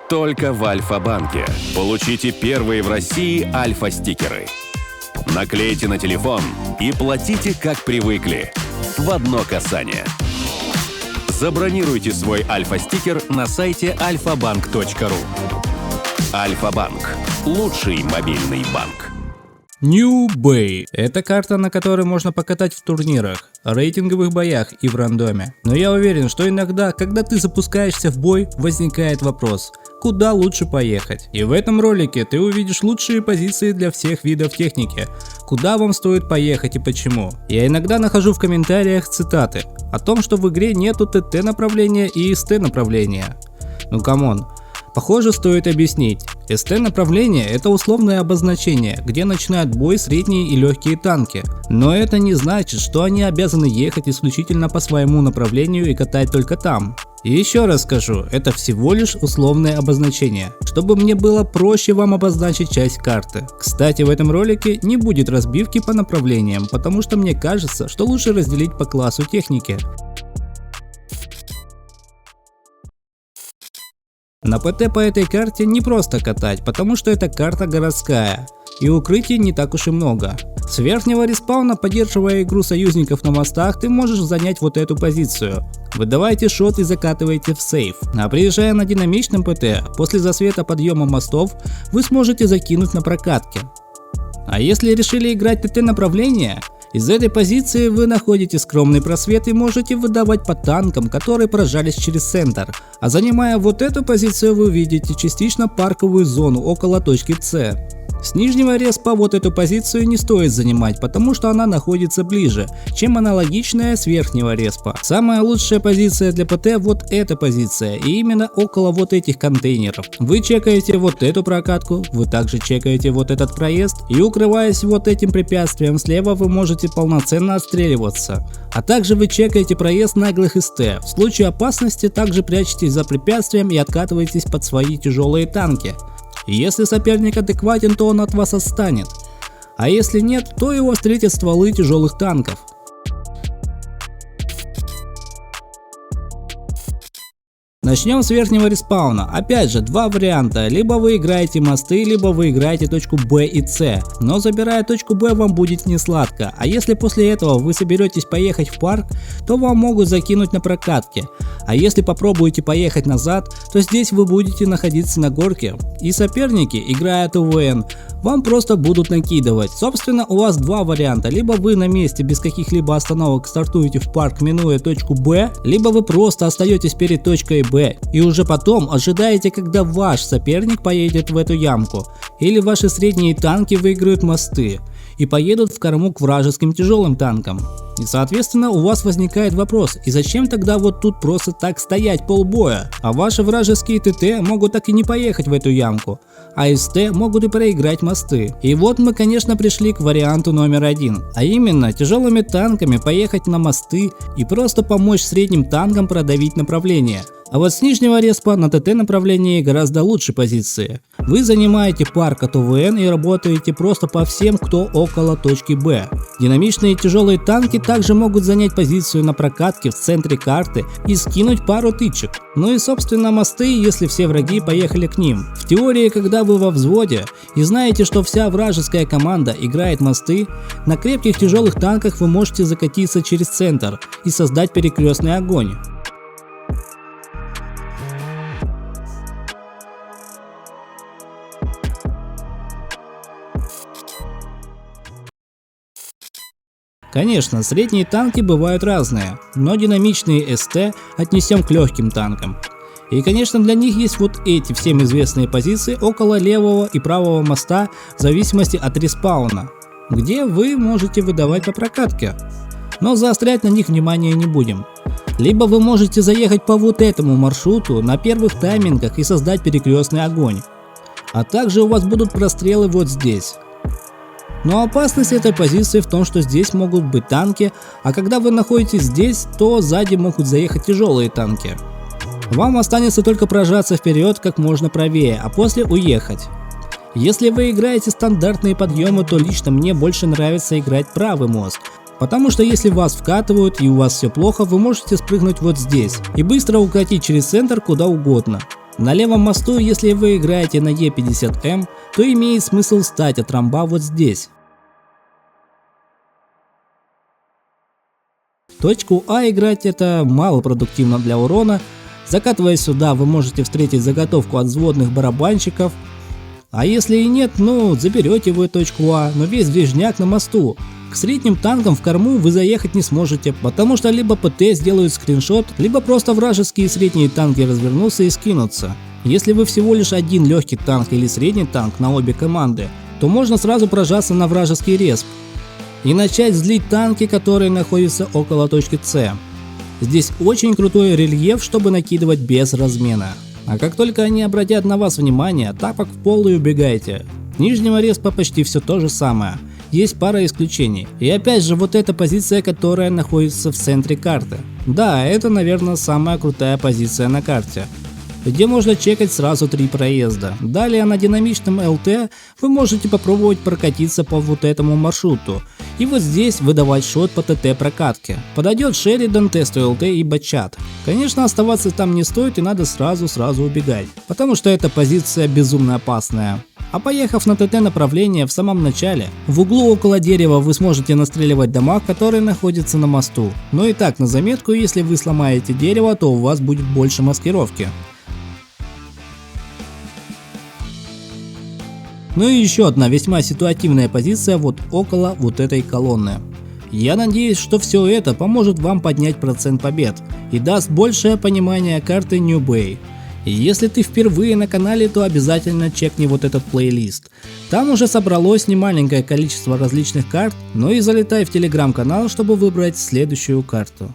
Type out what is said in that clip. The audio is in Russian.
Только в Альфа-банке. Получите первые в России Альфа-стикеры. Наклейте на телефон и платите, как привыкли. В одно касание. Забронируйте свой Альфа-стикер на сайте alfabank.ru. Альфа-банк. Лучший мобильный банк. New Bay – это карта, на которой можно покатать в турнирах, рейтинговых боях и в рандоме. Но я уверен, что иногда, когда ты запускаешься в бой, возникает вопрос – куда лучше поехать? И в этом ролике ты увидишь лучшие позиции для всех видов техники, куда вам стоит поехать и почему. Я иногда нахожу в комментариях цитаты о том, что в игре нету ТТ направления и СТ направления. Ну камон. Похоже, стоит объяснить. СТ направление – это условное обозначение, где начинают бой средние и легкие танки. Но это не значит, что они обязаны ехать исключительно по своему направлению и катать только там. И еще раз скажу, это всего лишь условное обозначение, чтобы мне было проще вам обозначить часть карты. Кстати, в этом ролике не будет разбивки по направлениям, потому что мне кажется, что лучше разделить по классу техники. На ПТ по этой карте не просто катать, потому что эта карта городская, и укрытий не так уж и много. С верхнего респауна, поддерживая игру союзников на мостах, ты можешь занять вот эту позицию. Выдавайте шот и закатывайте в сейф. А приезжая на динамичном ПТ, после засвета подъема мостов, вы сможете закинуть на прокатке. А если решили играть ТТ направление, из этой позиции вы находите скромный просвет и можете выдавать по танкам, которые прожались через центр. А занимая вот эту позицию, вы видите частично парковую зону около точки С. С нижнего респа вот эту позицию не стоит занимать, потому что она находится ближе, чем аналогичная с верхнего респа. Самая лучшая позиция для ПТ вот эта позиция, и именно около вот этих контейнеров. Вы чекаете вот эту прокатку, вы также чекаете вот этот проезд, и укрываясь вот этим препятствием слева, вы можете полноценно отстреливаться. А также вы чекаете проезд наглых СТ. В случае опасности также прячетесь за препятствием и откатываетесь под свои тяжелые танки. Если соперник адекватен, то он от вас отстанет, а если нет, то его встретят стволы тяжелых танков. Начнем с верхнего респауна. Опять же, два варианта. Либо вы играете мосты, либо вы играете точку Б и С. Но забирая точку Б, вам будет не сладко. А если после этого вы соберетесь поехать в парк, то вам могут закинуть на прокатке. А если попробуете поехать назад, то здесь вы будете находиться на горке. И соперники, играя ТВН, вам просто будут накидывать. Собственно, у вас два варианта. Либо вы на месте без каких-либо остановок стартуете в парк, минуя точку Б, либо вы просто остаетесь перед точкой Б и уже потом ожидаете, когда ваш соперник поедет в эту ямку, или ваши средние танки выиграют мосты и поедут в корму к вражеским тяжелым танкам. И соответственно у вас возникает вопрос, и зачем тогда вот тут просто так стоять полбоя? А ваши вражеские ТТ могут так и не поехать в эту ямку, а СТ могут и проиграть мосты. И вот мы, конечно, пришли к варианту номер один, а именно тяжелыми танками поехать на мосты и просто помочь средним танкам продавить направление. А вот с нижнего респа на ТТ направлении гораздо лучше позиции. Вы занимаете парк от ОВН и работаете просто по всем, кто около точки Б. Динамичные тяжелые танки также могут занять позицию на прокатке в центре карты и скинуть пару тычек. Ну и собственно мосты, если все враги поехали к ним. В теории, когда вы во взводе и знаете, что вся вражеская команда играет мосты, на крепких тяжелых танках вы можете закатиться через центр и создать перекрестный огонь. Конечно, средние танки бывают разные, но динамичные СТ отнесем к легким танкам. И конечно, для них есть вот эти всем известные позиции около левого и правого моста в зависимости от респауна, где вы можете выдавать по прокатке. Но заострять на них внимание не будем. Либо вы можете заехать по вот этому маршруту на первых таймингах и создать перекрестный огонь. А также у вас будут прострелы вот здесь. Но опасность этой позиции в том, что здесь могут быть танки, а когда вы находитесь здесь, то сзади могут заехать тяжелые танки. Вам останется только прожаться вперед как можно правее, а после уехать. Если вы играете стандартные подъемы, то лично мне больше нравится играть правый мост. Потому что если вас вкатывают и у вас все плохо, вы можете спрыгнуть вот здесь и быстро укатить через центр куда угодно. На левом мосту, если вы играете на Е50М, то имеет смысл встать от ромба вот здесь. Точку А играть это малопродуктивно для урона. Закатывая сюда, вы можете встретить заготовку от взводных барабанщиков. А если и нет, ну заберете вы точку А, но весь движняк на мосту. К средним танкам в корму вы заехать не сможете, потому что либо ПТ сделают скриншот, либо просто вражеские средние танки развернутся и скинутся. Если вы всего лишь один легкий танк или средний танк на обе команды, то можно сразу прожаться на вражеский респ и начать злить танки, которые находятся около точки С. Здесь очень крутой рельеф, чтобы накидывать без размена. А как только они обратят на вас внимание, тапок в пол и убегайте. Нижнего респа почти все то же самое. Есть пара исключений. И опять же вот эта позиция, которая находится в центре карты. Да, это, наверное, самая крутая позиция на карте, где можно чекать сразу 3 проезда. Далее на динамичном ЛТ вы можете попробовать прокатиться по вот этому маршруту. И вот здесь выдавать шот по ТТ прокатке. Подойдет Шеридан, тесту ЛТ и Бачат. Конечно, оставаться там не стоит и надо сразу убегать, потому что эта позиция безумно опасная. А поехав на ТТ направление в самом начале, в углу около дерева вы сможете настреливать дома, которые находятся на мосту. Но и так на заметку, если вы сломаете дерево, то у вас будет больше маскировки. Ну и еще одна весьма ситуативная позиция вот около вот этой колонны. Я надеюсь, что все это поможет вам поднять процент побед и даст большее понимание карты New Bay. И если ты впервые на канале, то обязательно чекни вот этот плейлист. Там уже собралось немаленькое количество различных карт, но и залетай в телеграм-канал, чтобы выбрать следующую карту.